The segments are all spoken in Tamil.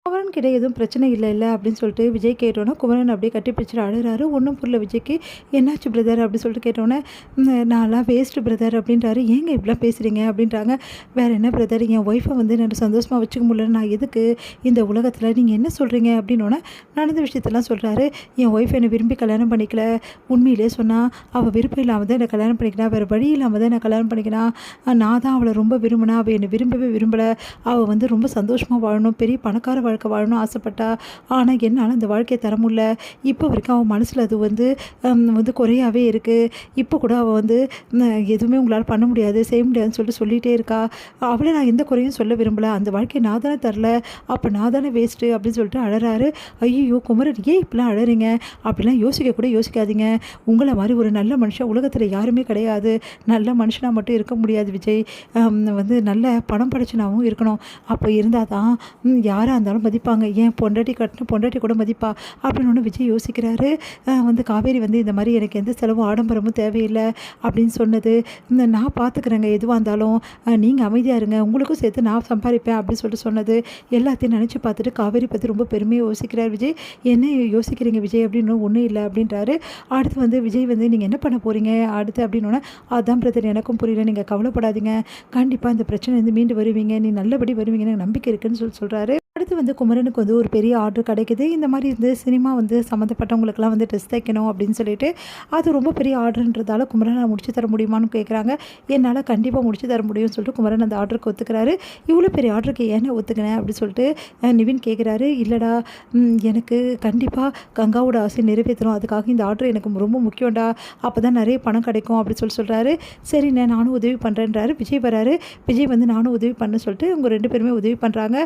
குமரன் கிட்ட எதுவும் பிரச்சனை இல்ல அப்படின்னு சொல்லிட்டு விஜய் கேட்டோன்னே குமரன் அப்படியே கட்டி பிடிச்சிட்டு அழுறாரு. ஒன்றும் புரியல விஜய்க்கு. என்னாச்சு பிரதர் அப்படின்னு சொல்லிட்டு கேட்டோன்னே, நான்லாம் வேஸ்ட்டு பிரதர் அப்படின்றாரு. ஏங்க இப்படிலாம் பேசுகிறீங்க அப்படின்றாங்க. வேறு என்ன பிரதர், என் ஒய்ஃபை வந்து நான் சந்தோஷமாக வச்சுக்க முடியல, நான் எதுக்கு இந்த உலகத்தில், நீங்கள் என்ன சொல்கிறீங்க அப்படின்னோடனே நடந்த விஷயத்தெல்லாம் சொல்கிறாரு. என் ஒய்ஃப் என்னை விரும்பி கல்யாணம் பண்ணிக்கல, உண்மையிலே சொன்னால் அவள் விருப்பம் இல்லாமல் தான் என்னை கல்யாணம் பண்ணிக்கினா, வேறு வழி இல்லாமல் தான் என்னை கல்யாணம் பண்ணிக்கினா. நான் தான் அவளை ரொம்ப விரும்பினா, அவள் என்னை விரும்பவே விரும்பலை. அவள் வந்து ரொம்ப சந்தோஷமாக வாழணும், பெரிய பணக்கார வாழ்க்கை வாழணும்னு ஆசைப்பட்டா. ஆனால் என்னால் அந்த வாழ்க்கையை தர முடியல. இப்போ வரைக்கும் அவன் மனசில் அது வந்து குறையாவே இருக்குது. இப்போ கூட அவள் வந்து எதுவுமே உங்களால் பண்ண முடியாது, செய்ய முடியாதுன்னு சொல்லிகிட்டே இருக்கா. அவளை நான் எந்த குறையும் சொல்ல விரும்பலை. அந்த வாழ்க்கையை நான் தானே தரல, அப்போ நான் தானே வேஸ்ட்டு அப்படின்னு சொல்லிட்டு அழறாரு. ஐயோ குமரன், ஏன் இப்படிலாம் அழறீங்க? அப்படிலாம் யோசிக்க கூட யோசிக்காதீங்க. உங்களை மாதிரி ஒரு நல்ல மனுஷன் உலகத்தில் யாருமே கிடையாது. நல்ல மனுஷனாக மட்டும் இருக்க முடியாது விஜய். வந்து நல்ல பணம் படைச்சனாகவும் இருக்கணும். அப்போ இருந்தால் தான் யாராக இருந்தாலும் மதிப்பாங்க. ஏன் பொண்டாட்டி கட்டின பொண்டாட்டி கூட மதிப்பா அப்படின்னு ஒன்று விஜய் யோசிக்கிறாரு. வந்து காவேரி வந்து இந்த மாதிரி எனக்கு எந்த செலவும் ஆடம்பரமும் தேவையில்லை அப்படின்னு சொன்னது. நான் பார்த்துக்கிறேங்க, எதுவாக இருந்தாலும் நீங்கள் அமைதியாக இருங்க, உங்களுக்கும் சேர்த்து நான் சம்பாதிப்பேன் அப்படின்னு சொல்லிட்டு சொன்னது எல்லாத்தையும் நினச்சி பார்த்துட்டு காவேரி பற்றி ரொம்ப பெருமையாக யோசிக்கிறார் விஜய். என்ன யோசிக்கிறீங்க விஜய் அப்படின்னு. ஒன்றும் இல்லை அப்படின்றாரு. அடுத்து வந்து விஜய் வந்து நீங்கள் என்ன பண்ண போகிறீங்க அடுத்து அப்படின்னோடனே, அதான் பிரச்சனை எனக்கும் புரியல, நீங்கள் கவலைப்படாதீங்க, கண்டிப்பாக இந்த பிரச்சனை வந்து மீண்டு வருவீங்க, நீ நல்லபடி வருவீங்கன்னு எனக்கு நம்பிக்கை இருக்குன்னு சொல்கிறாரு. அடுத்து வந்து குமரனுக்கு வந்து ஒரு பெரிய ஆர்டர் கிடைக்குது. இந்த மாதிரி வந்து சினிமா வந்து சம்மந்தப்பட்டவங்களுக்குலாம் வந்து ட்ரெஸ் தைக்கணும் அப்படின்னு சொல்லிட்டு, அது ரொம்ப பெரிய ஆர்டர்ன்றதால குமரன் முடிச்சு தர முடியுமான்னு கேட்குறாங்க. என்னால் கண்டிப்பாக முடிச்சு தர முடியும்னு சொல்லிட்டு குமரன் அந்த ஆர்டருக்கு ஒத்துக்கிறாரு. இவ்வளோ பெரிய ஆர்டருக்கு ஏன்னா ஒத்துக்கினேன் அப்படின்னு சொல்லிட்டு நிவின் கேட்குறாரு. இல்லைடா, எனக்கு கண்டிப்பாக கங்காவோட ஆசை நிறைவேற்றணும், அதுக்காக இந்த ஆர்டர் எனக்கு ரொம்ப முக்கியம்டா, அப்போ தான் நிறைய பணம் கிடைக்கும் அப்படின்னு சொல்கிறாரு. சரிண்ணே நானும் உதவி பண்ணுறேன்றாரு. விஜய் வராரு. விஜய் வந்து நானும் உதவி பண்ண சொல்லிட்டு அவங்க 2 பேருமே உதவி பண்ணுறாங்க.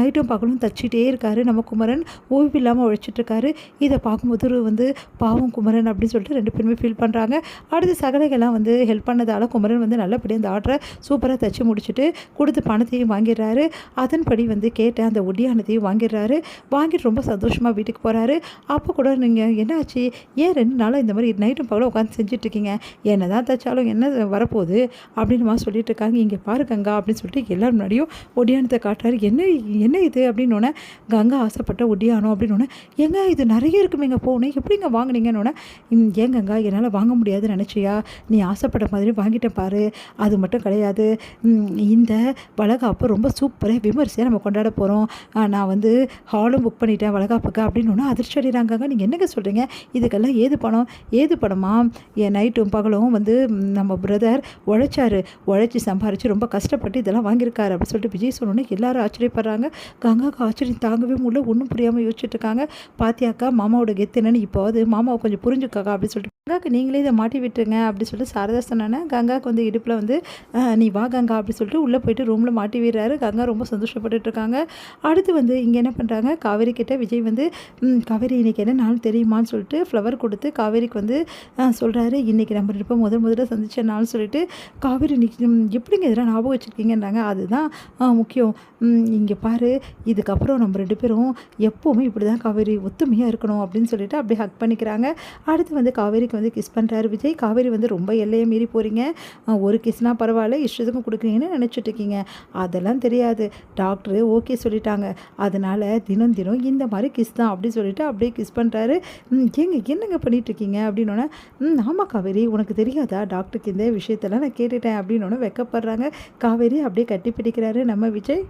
நைட்டு பகலும் தச்சிட்டே இருக்காரு நம்ம குமரன், ஓய்வு இல்லாமல் உழைச்சிட்ருக்காரு. இதை பார்க்கும்போது வந்து பாவம் குமரன் அப்படின்னு சொல்லிட்டு 2 பேருமே ஃபீல் பண்ணுறாங்க. அடுத்து சகலைகள்லாம் வந்து ஹெல்ப் பண்ணதால் குமரன் வந்து நல்லபடியாக அந்த ஆர்டரை சூப்பராக தச்சு முடிச்சுட்டு கொடுத்து பணத்தையும் வாங்கிடுறாரு. அதன்படி வந்து கேட்ட அந்த ஒடியானத்தையும் வாங்கிடுறாரு. வாங்கிட்டு ரொம்ப சந்தோஷமாக வீட்டுக்கு போகிறாரு. அப்போ கூட நீங்கள் என்னாச்சு, ஏன் 2 நாளாக இந்த மாதிரி நைட்டும் பகலும் உட்காந்து செஞ்சிட்ருக்கீங்க, என்ன தான் தைச்சாலும் என்ன வரப்போகுது அப்படின்னு சொல்லிட்டு இருக்காங்க. இங்கே பாரு கங்கா அப்படின்னு சொல்லிட்டு எல்லாரும் முன்னாடியும் ஒடியானத்தை காட்டுறாரு. என்ன இது அப்படின்னோடனே, கங்கா ஆசைப்பட்ட ஒடியானோ அப்படின்னோடனே, ஏங்க இது நிறைய இருக்குமேங்க, போகணும் எப்படிங்க வாங்கினீங்கன்னொன்னே, ஏன் கங்கா என்னால் வாங்க முடியாதுன்னு நினச்சியா, நீ ஆசைப்பட்ட மாதிரி வாங்கிட்டேன் பாரு, அது மட்டும் கிடையாது, இந்த வளகாப்பு ரொம்ப சூப்பராக விமர்சையாக நம்ம கொண்டாட போகிறோம், நான் வந்து ஹாலும் புக் பண்ணிட்டேன் வளகாப்புக்கு அப்படின்னு அதிர்ச்சி அடைகிறாங்க. நீங்கள் என்னங்க சொல்கிறீங்க, இதுக்கெல்லாம் ஏது பணமா, என் நைட்டும் பகலும் வந்து நம்ம பிரதர் உழைச்சி சம்பாரித்து ரொம்ப கஷ்டப்பட்டு இதெல்லாம் வாங்கியிருக்காரு அப்படின்னு சொல்லிட்டு விஜய் சொன்னோன்னே எல்லாரும் ஆச்சரியப்படுறாங்க. கங்காவுக்கு ஆச்சரியம் தாங்கவே முடியல, ஒன்றும் புரியாமல் யோசிச்சுட்டு இருக்காங்க. பாத்தியாக்கா மாமாவோட கெத்து என்னன்னு, இப்போது மாமாவை கொஞ்சம் புரிஞ்சுக்காக்கா அப்படின்னு சொல்லிட்டு, கங்காவுக்கு நீங்களே இதை மாட்டி விட்டுருங்க அப்படின்னு சொல்லிட்டு சாரதா சொன்னானே. கங்காவுக்கு வந்து இடுப்பில் வந்து நீ வா கங்கா அப்படின்னு சொல்லிட்டு உள்ளே போயிட்டு ரூமில் மாட்டி விடுறாரு. கங்கா ரொம்ப சந்தோஷப்பட்டுட்டு இருக்காங்க. அடுத்து வந்து இங்கே என்ன பண்ணுறாங்க, காவேரி கிட்ட விஜய் வந்து காவேரி இன்றைக்கி என்ன நாள் தெரியுமான்னு சொல்லிட்டு ஃப்ளவர் கொடுத்து காவேரிக்கு வந்து சொல்கிறாரு. இன்றைக்கி நம்ம இப்போ முதல்ல சந்திச்ச நாள்னு சொல்லிட்டு, காவேரி எப்படிங்க இதெல்லாம் ஞாபகம் வச்சுருக்கீங்கன்றாங்க. அதுதான் முக்கியம், இங்கே பாரு, இதுக்கப்புறம் நம்ம 2 பேரும் எப்போவுமே இப்படி தான் காவேரி ஒத்துமையாக இருக்கணும் அப்படின்னு சொல்லிட்டு அப்படியே ஹக் பண்ணிக்கிறாங்க. அடுத்து வந்து காவேரிக்கு வந்து கிஸ் பண்ணுறாரு விஜய். காவேரி வந்து ரொம்ப எல்லையை மீறி போகிறீங்க, ஒரு கிஸ்னால் பரவாயில்ல, இஷ்டத்துக்கும் கொடுக்குறீங்கன்னு நினச்சிட்டு இருக்கீங்க, அதெல்லாம் தெரியாது, டாக்டரு ஓகே சொல்லிட்டாங்க, அதனால் தினம் இந்த மாதிரி கிஸ் தான் அப்படின்னு சொல்லிட்டு அப்படியே கிஸ் பண்ணுறாரு. என்னங்க பண்ணிகிட்ருக்கீங்க அப்படின்னோடனே, ஆமாம் காவேரி, உனக்கு தெரியாதா, டாக்டருக்கு இந்த விஷயத்தெல்லாம் நான் கேட்டுட்டேன் அப்படின்னோடனே வெக்கப்படுறாங்க. காவேரி அப்படியே கட்டி பிடிக்கிறாரு நம்ம விஜய்.